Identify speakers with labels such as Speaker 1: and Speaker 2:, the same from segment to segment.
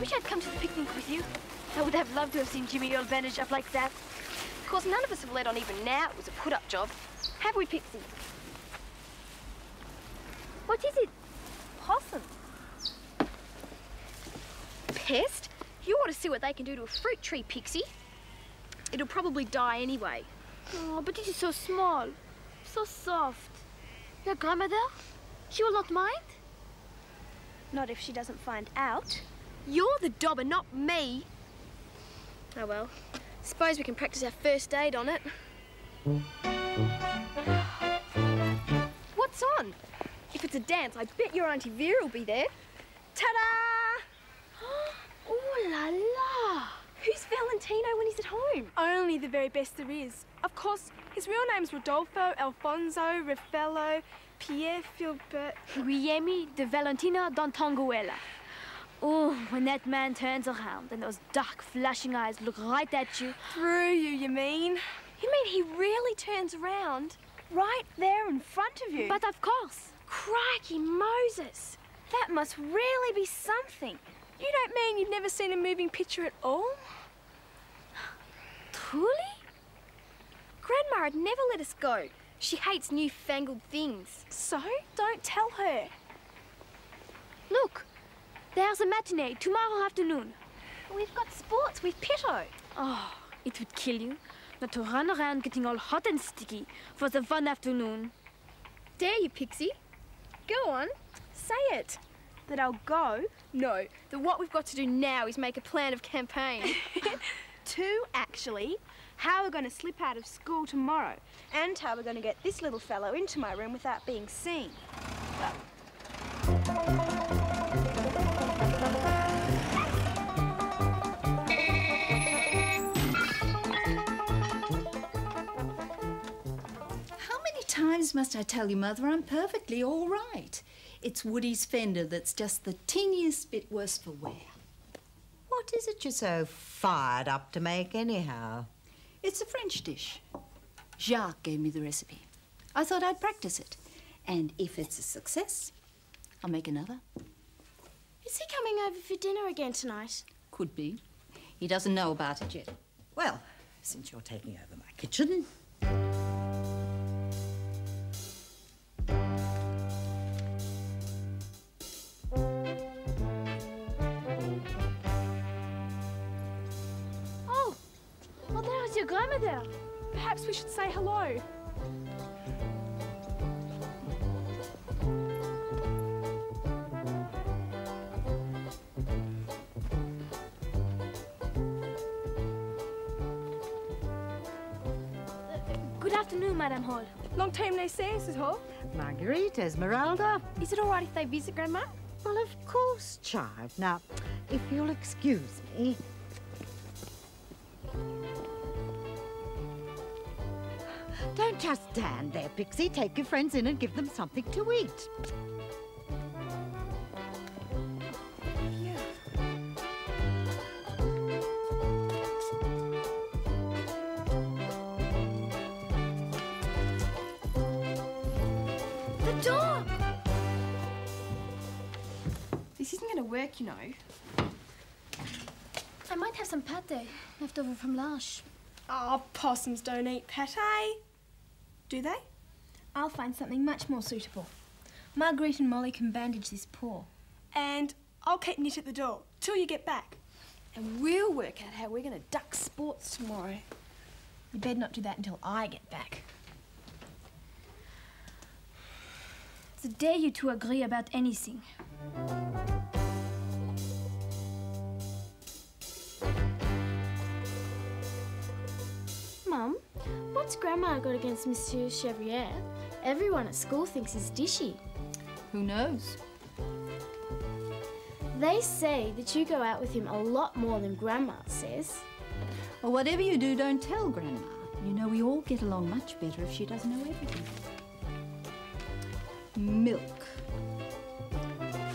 Speaker 1: wish I'd come to the picnic with you. I would have loved to have seen Jimmy all bandaged up like that. Of course, none of us have let on even now it was a put-up job. Have we, Pixie? What is it? Possum. Pest? You ought to see what they can do to a fruit tree, Pixie. It'll probably die anyway.
Speaker 2: Oh, but it is so small, so soft. Your grandmother? She will not mind?
Speaker 1: Not if she doesn't find out. You're the dobber, not me. Oh well, suppose we can practice our first aid on it. What's on? If it's a dance, I bet your Auntie Vera will be there. Ta-da!
Speaker 2: Oh la la!
Speaker 1: Who's Valentino when he's at home?
Speaker 3: Only the very best there is. Of course, his real name's Rodolfo Alfonso Raffaello Pierre Filbert.
Speaker 2: Guillermo de Valentina d'Antonguela. Oh, when that man turns around and those dark, flashing eyes look right at you.
Speaker 3: Through you mean?
Speaker 1: You mean he really turns around? Right there in front of you?
Speaker 2: But of course.
Speaker 1: Crikey Moses! That must really be something.
Speaker 3: You don't mean you've never seen a moving picture at all?
Speaker 1: Truly? Grandma would never let us go. She hates newfangled things.
Speaker 3: So, don't tell her.
Speaker 2: Look, there's a matinee tomorrow afternoon.
Speaker 1: We've got sports with Pitto.
Speaker 2: Oh, it would kill you not to run around getting all hot and sticky for the fun afternoon.
Speaker 1: Dare you, Pixie? Go on, say it. That I'll go? No, that what we've got to do now is make a plan of campaign.
Speaker 3: Two, actually. How we're going to slip out of school tomorrow, and how we're going to get this little fellow into my room without being seen.
Speaker 4: How many times must I tell you, Mother, I'm perfectly all right? It's Woody's fender that's just the teeniest bit worse for wear.
Speaker 5: What is it you're so fired up to make anyhow?
Speaker 4: It's a French dish. Jacques gave me the recipe. I thought I'd practice it. And if it's a success, I'll make another.
Speaker 2: Is he coming over for dinner again tonight?
Speaker 4: Could be. He doesn't know about it yet.
Speaker 5: Well, since you're taking over my kitchen...
Speaker 2: Your grandmother.
Speaker 3: Perhaps we should say hello.
Speaker 2: Good afternoon, Madame Hall.
Speaker 3: Long time no see, Mrs. Hall.
Speaker 5: Marguerite, Esmeralda.
Speaker 1: Is it all right if they visit, Grandma?
Speaker 5: Well, of course, child. Now, if you'll excuse me... Don't just stand there, Pixie. Take your friends in and give them something to eat.
Speaker 2: The door!
Speaker 1: This isn't going to work, you know.
Speaker 2: I might have some pâté left over from lunch.
Speaker 3: Oh, possums don't eat pâté. Do they?
Speaker 1: I'll find something much more suitable. Marguerite and Molly can bandage this paw.
Speaker 3: And I'll keep knit at the door till you get back.
Speaker 1: And we'll work out how we're going to duck sports tomorrow. You better not do that until I get back.
Speaker 2: The day you two agree about anything.
Speaker 6: Mum, what's Grandma got against Monsieur Chevrier? Everyone at school thinks he's dishy.
Speaker 4: Who knows?
Speaker 6: They say that you go out with him a lot more than Grandma says.
Speaker 4: Well, whatever you do, don't tell Grandma. You know, we all get along much better if she doesn't know everything. Milk.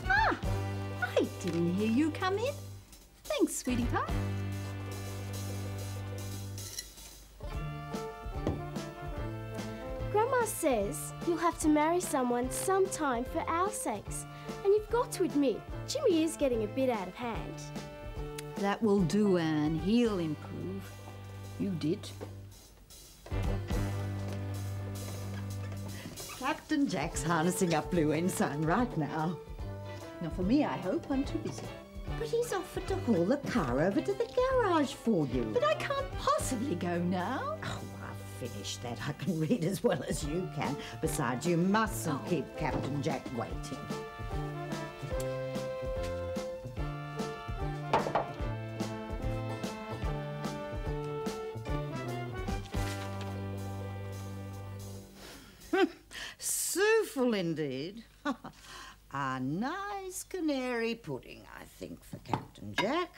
Speaker 4: Ah! I didn't hear you come in. Thanks, sweetie pie.
Speaker 6: Grandma says you'll have to marry someone sometime for our sakes. And you've got to admit, Jimmy is getting a bit out of hand.
Speaker 4: That will do, Anne. He'll improve. You did.
Speaker 5: Captain Jack's harnessing up Blue Ensign right now.
Speaker 4: Now, for me, I hope I'm too busy.
Speaker 5: But he's offered to haul the car over to the garage for you.
Speaker 4: But I can't possibly go now.
Speaker 5: Oh, I've finished that. I can read as well as you can. Besides, you mustn't keep Captain Jack waiting. Sooful indeed. A nice canary pudding, I think, for Captain Jack.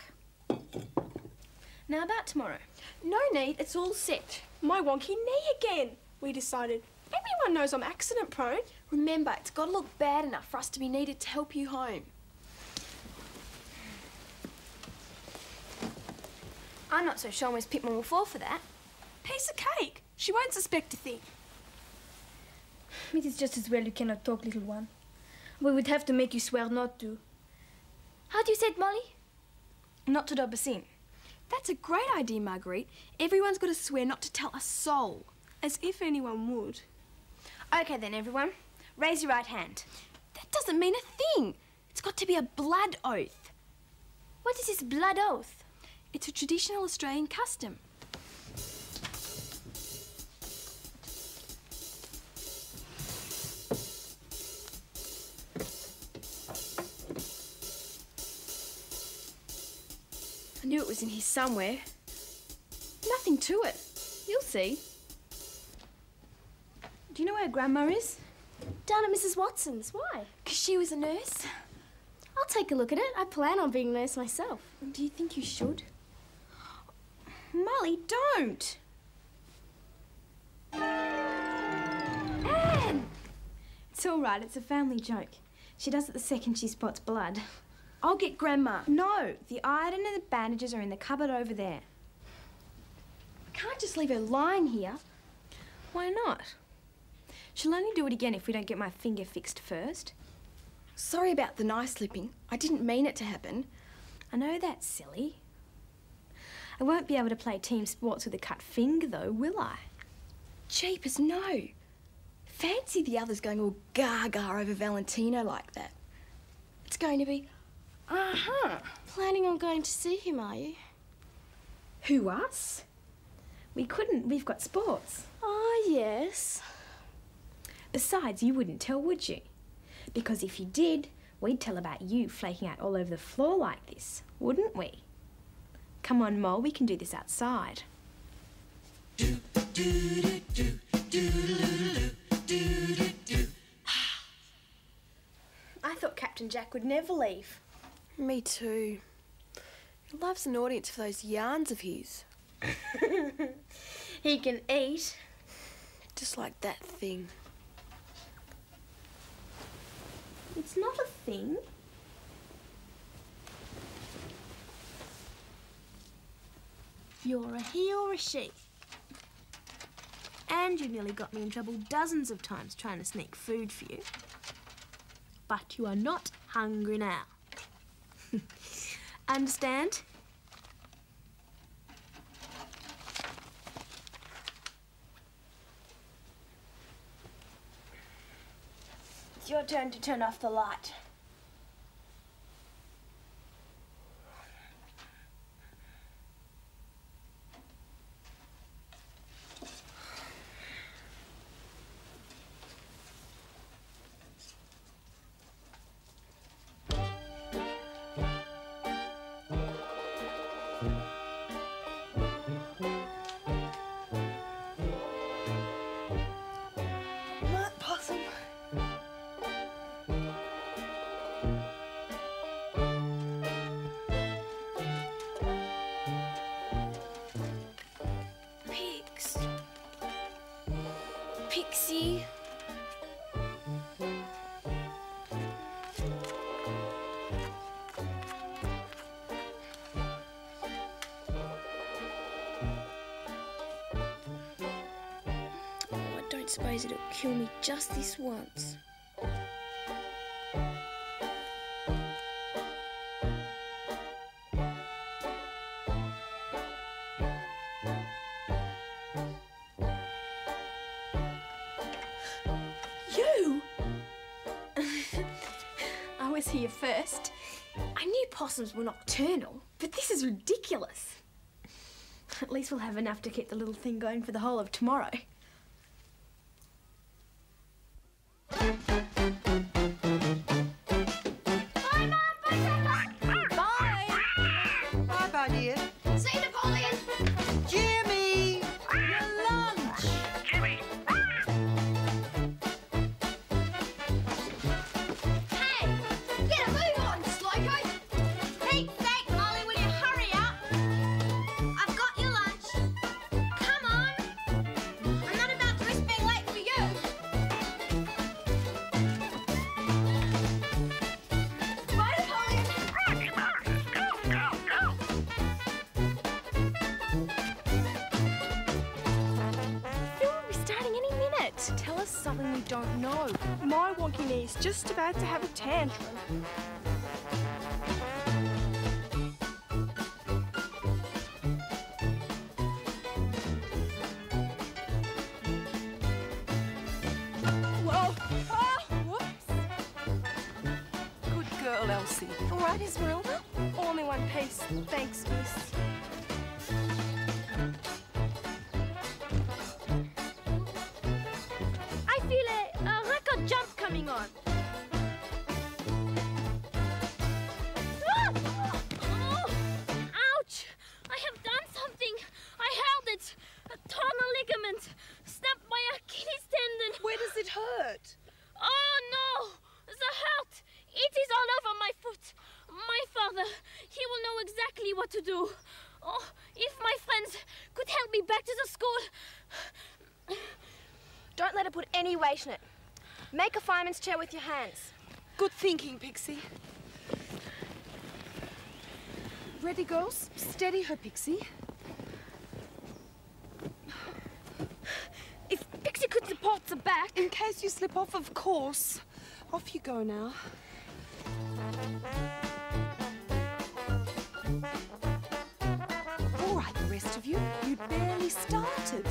Speaker 3: Now about tomorrow.
Speaker 1: No need, it's all set.
Speaker 6: My wonky knee again. We decided everyone knows I'm accident prone.
Speaker 1: Remember, it's got to look bad enough for us to be needed to help you home. I'm not so sure Miss Pittman will fall for that.
Speaker 6: Piece of cake. She won't suspect a thing.
Speaker 2: It is just as well you cannot talk, little one. We would have to make you swear not to. How do you say it, Molly?
Speaker 3: Not to dob us in. That's a great idea, Marguerite. Everyone's got to swear not to tell a soul.
Speaker 6: As if anyone would.
Speaker 3: Okay then, everyone. Raise your right hand. That doesn't mean a thing. It's got to be a blood oath.
Speaker 2: What is this blood oath?
Speaker 3: It's a traditional Australian custom. I knew it was in here somewhere. Nothing to it. You'll see. Do you know where Grandma is?
Speaker 6: Down at Mrs. Watson's. Why?
Speaker 3: 'Cause she was a nurse.
Speaker 6: I'll take a look at it. I plan on being a nurse myself.
Speaker 3: Do you think you should? Molly, don't! Anne! It's all right. It's a family joke. She does it the second she spots blood. I'll get Grandma. No, the iron and the bandages are in the cupboard over there. I can't just leave her lying here. Why not? She'll only do it again if we don't get my finger fixed first. Sorry about the knife slipping. I didn't mean it to happen. I know that's silly. I won't be able to play team sports with a cut finger, though, will I? Jeepers, no. Fancy the others going all gaga over Valentino like that. It's going to be...
Speaker 6: Planning on going to see him, are you?
Speaker 3: Who, us? We couldn't. We've got sports.
Speaker 6: Oh, yes.
Speaker 3: Besides, you wouldn't tell, would you? Because if you did, we'd tell about you flaking out all over the floor like this, wouldn't we? Come on, Mole, we can do this outside. I thought Captain Jack would never leave.
Speaker 1: Me too. He loves an audience for those yarns of his.
Speaker 3: He can eat.
Speaker 1: Just like that thing.
Speaker 3: It's not a thing.
Speaker 6: You're a he or a she. And you nearly got me in trouble dozens of times trying to sneak food for you. But you are not hungry now. Understand?
Speaker 3: It's your turn to turn off the light.
Speaker 1: Pixie. Oh, I don't suppose it'll kill me just this once.
Speaker 3: was here first. I knew possums were nocturnal, but this is ridiculous. At least we'll have enough to keep the little thing going for the whole of tomorrow.
Speaker 1: Bye, Mum!
Speaker 5: Bye. Bye, dear.
Speaker 1: See you, Napoleon!
Speaker 5: Jimmy! Your lunch!
Speaker 1: Hey! Get a move on, Slowcoat! Pete's sake, Molly, will you hurry up? I've got your lunch. Come on! I'm not about to risk being late for you. Bye, Napoleon!
Speaker 3: Phil will be starting any minute. Tell us something we don't know. My wonky knee's just about to have a tantrum. Whoa! Oh, whoops!
Speaker 7: Good girl, Elsie.
Speaker 3: All right, Esmeralda? Only one piece. Thanks, miss.
Speaker 2: I feel a record jump coming on. Ah! Oh! Ouch! I have done something. I held it. A torn ligament. Snapped my Achilles tendon.
Speaker 7: Where does it hurt?
Speaker 2: Oh no! The hurt! It is all over my foot. My father, he will know exactly what to do. Oh, if my friends could help me back to the school.
Speaker 3: Don't let her put any weight in it. Make a fireman's chair with your hands.
Speaker 7: Good thinking, Pixie. Ready, girls? Steady her, Pixie.
Speaker 2: If Pixie could support the back.
Speaker 7: In case you slip off, of course. Off you go now. All right, the rest of you. You'd barely started.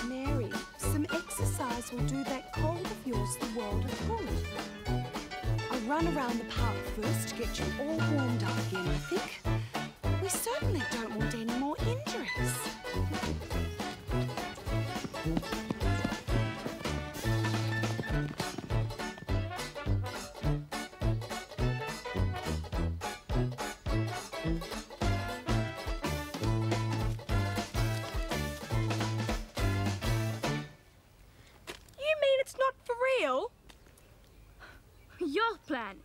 Speaker 7: Mary, some exercise will do that cold of yours the world of good. A run around the park first to get you all warmed up again, I think. We certainly don't want any more injuries.
Speaker 3: It's not for real.
Speaker 2: Your plan.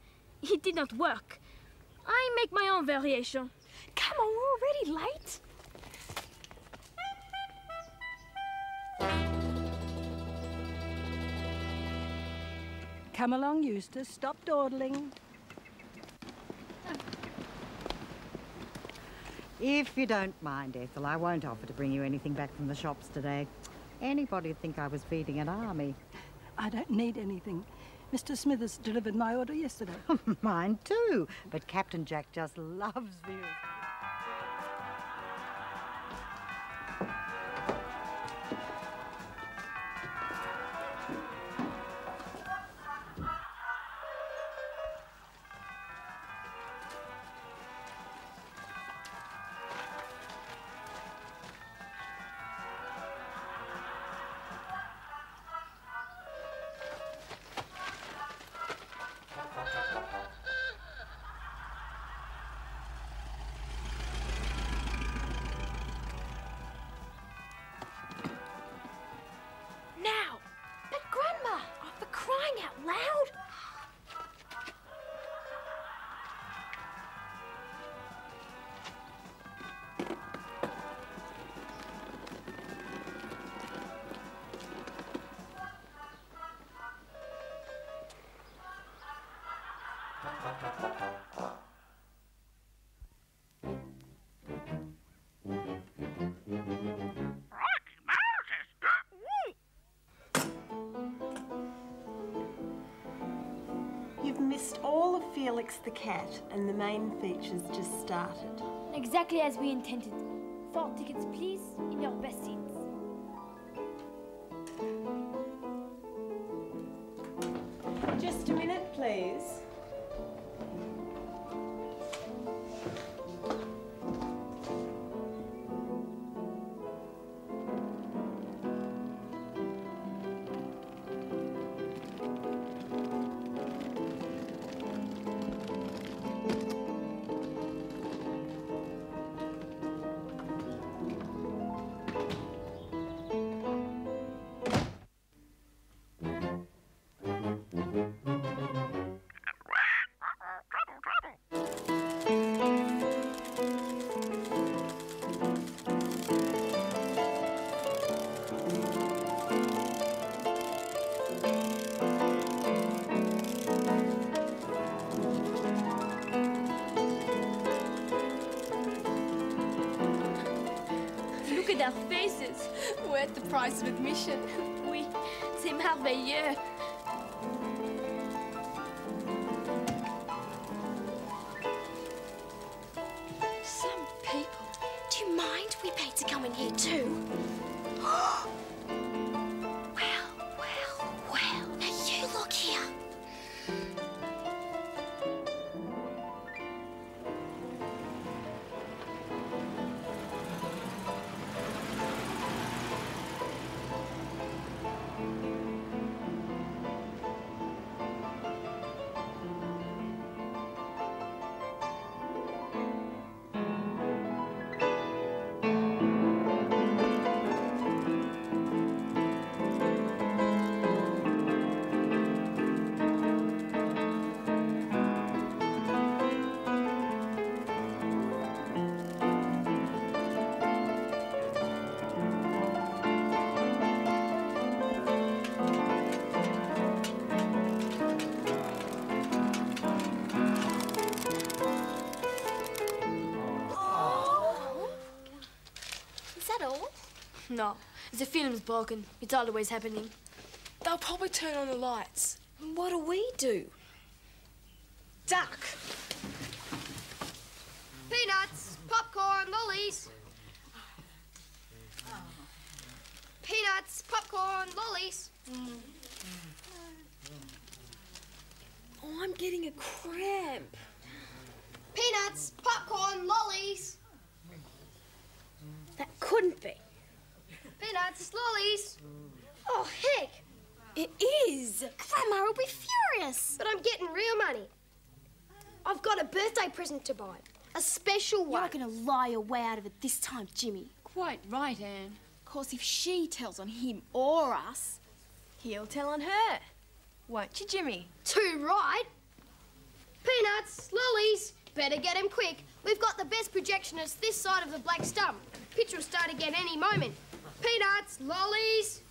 Speaker 2: It did not work. I make my own variation.
Speaker 3: Come on, we're already late.
Speaker 8: Come along, Eustace. Stop dawdling.
Speaker 5: If you don't mind, Ethel, I won't offer to bring you anything back from the shops today. Anybody'd think I was feeding an army.
Speaker 8: I don't need anything. Mr. Smithers delivered my order yesterday.
Speaker 5: Mine too, but Captain Jack just loves you.
Speaker 9: You've missed all of Felix the cat, and the main feature's just started.
Speaker 2: Exactly as we intended. 4 tickets, please, in your best seats.
Speaker 9: Just a minute. please.
Speaker 2: Look at our faces. Worth the price of admission. Oui, c'est merveilleux.
Speaker 1: Some people. Do you mind we paid to come in here too? Well. Now you look here.
Speaker 2: No, the film's broken. It's always happening.
Speaker 10: They'll probably turn on the lights.
Speaker 7: What do we do?
Speaker 10: Duck!
Speaker 1: Peanuts, popcorn, lollies. Peanuts, popcorn, lollies.
Speaker 7: Oh, I'm getting a cramp.
Speaker 1: Peanuts, popcorn, lollies.
Speaker 7: That couldn't be.
Speaker 1: Peanuts, lollies. Oh, heck.
Speaker 7: It is.
Speaker 1: Grandma will be furious. But I'm getting real money. I've got a birthday present to buy. A special one.
Speaker 7: You're not going to lie your way out of it this time, Jimmy.
Speaker 2: Quite right, Anne.
Speaker 7: Of course, if she tells on him or us,
Speaker 3: He'll tell on her. Won't you, Jimmy?
Speaker 1: Too right. Peanuts, lollies. Better get him quick. We've got the best projectionist this side of the black stump. Pitch will start again any moment. Peanuts, lollies.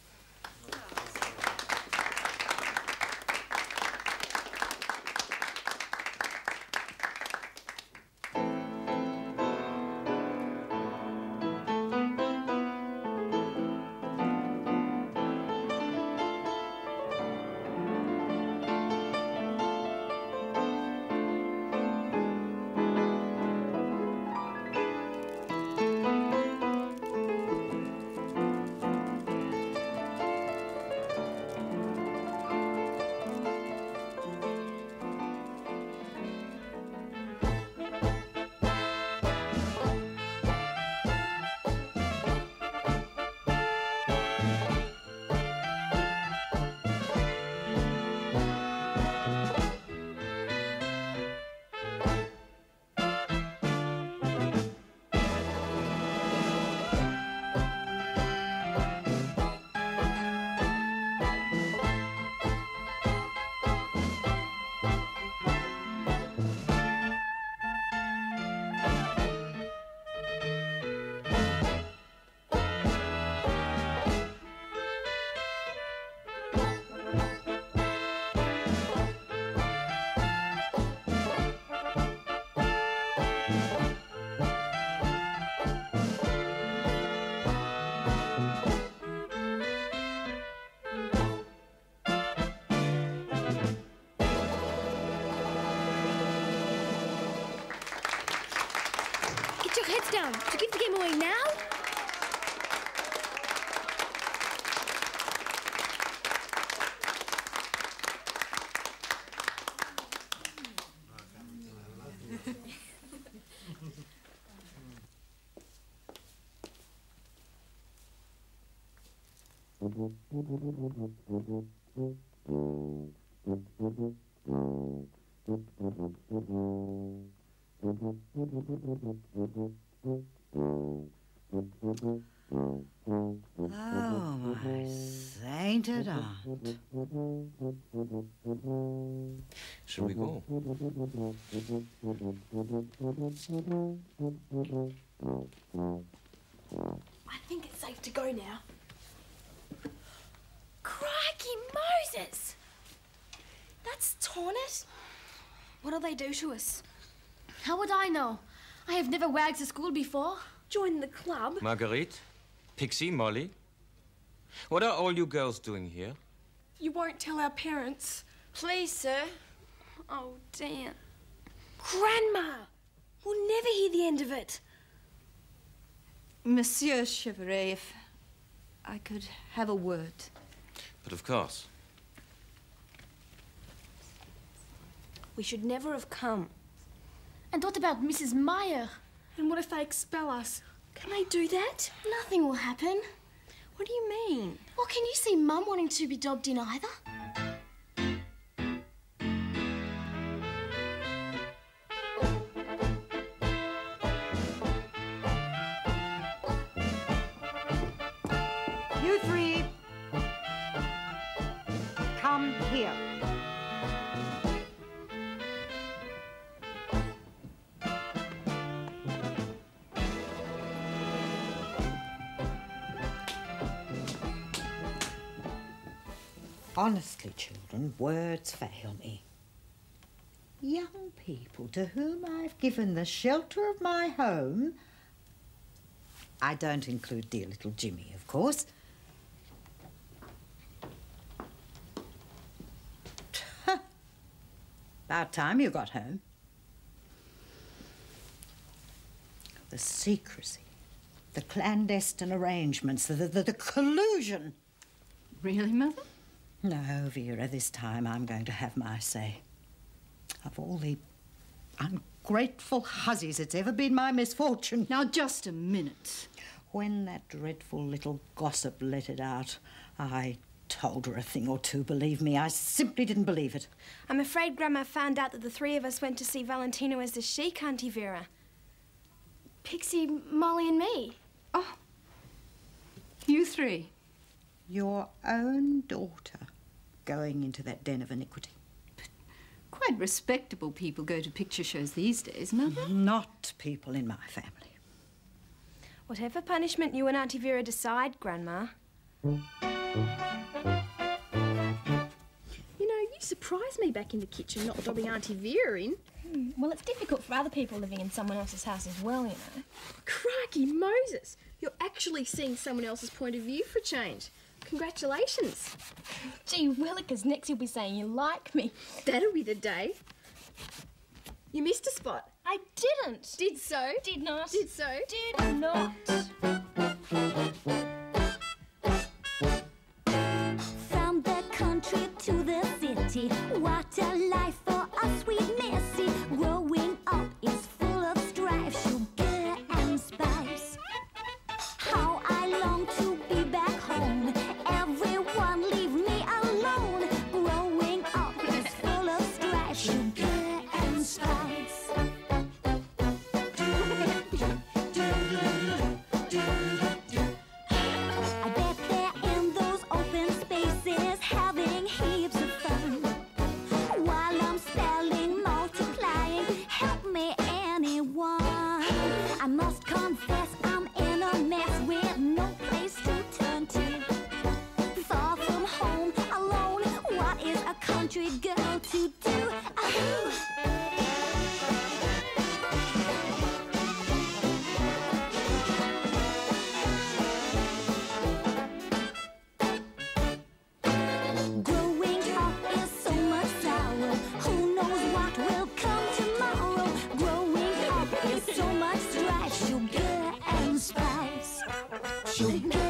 Speaker 2: Heads down. Do you give the game away now?
Speaker 5: Oh, my sainted aunt.
Speaker 11: Shall we go?
Speaker 6: I think it's safe to go now.
Speaker 3: Crikey Moses! That's Tornet. What'll they do to us?
Speaker 2: How would I know? I have never wagged to school before.
Speaker 6: Join the club.
Speaker 11: Marguerite? Pixie? Molly? What are all you girls doing here?
Speaker 6: You won't tell our parents.
Speaker 10: Please, sir.
Speaker 3: Oh, Dan.
Speaker 6: Grandma! We'll never hear the end of it.
Speaker 4: Monsieur Chevrolet, if I could have a word.
Speaker 11: But of course.
Speaker 6: We should never have come.
Speaker 2: And what about Mrs. Meyer?
Speaker 6: And what if they expel us? Can they do that?
Speaker 2: Nothing will happen.
Speaker 6: What do you mean?
Speaker 2: Well, can you see Mum wanting to be dobbed in either?
Speaker 5: You three, come here. Honestly, children, words fail me. Young people to whom I've given the shelter of my home, I don't include dear little Jimmy, of course. About time you got home. The secrecy, the clandestine arrangements, the collusion.
Speaker 4: Really, Mother?
Speaker 5: No, Vera, this time I'm going to have my say. Of all the ungrateful hussies, it's ever been my misfortune.
Speaker 4: Now, just a minute.
Speaker 5: When that dreadful little gossip let it out, I told her a thing or two, believe me. I simply didn't believe it.
Speaker 3: I'm afraid Grandma found out that the three of us went to see Valentino as the chic, Auntie Vera. Pixie, Molly and me.
Speaker 4: Oh, you three.
Speaker 5: Your own daughter going into that den of iniquity.
Speaker 4: Quite respectable people go to picture shows these days, Mother.
Speaker 5: Not people in my family.
Speaker 3: Whatever punishment you and Auntie Vera decide, Grandma.
Speaker 6: You know, you surprised me back in the kitchen, not dobbing Auntie Vera in.
Speaker 3: Well, it's difficult for other people living in someone else's house as well, you know.
Speaker 6: Crikey Moses! You're actually seeing someone else's point of view for a change. Congratulations.
Speaker 3: Gee willikers, next you'll be saying you like me.
Speaker 6: That'll be the day. You missed a spot.
Speaker 3: I didn't.
Speaker 6: Did so.
Speaker 3: Did not.
Speaker 6: Did so.
Speaker 3: Did not.
Speaker 12: From the country to the city, what a life for us we missy. Growing up is full of strife, sugar and spice. How I long to be back home. Everyone leave me alone. Growing up is full of strife, sugar and spice. I bet they're in those open spaces having heaps of fun. While I'm spelling, multiplying, help me anyone. I must confess I'm in a mess with no place to turn to. Far from home, alone, what is a country girl to do? Growing up is so much sour. Who knows what will come tomorrow? Growing up is so much strife, sugar and spice. Sugar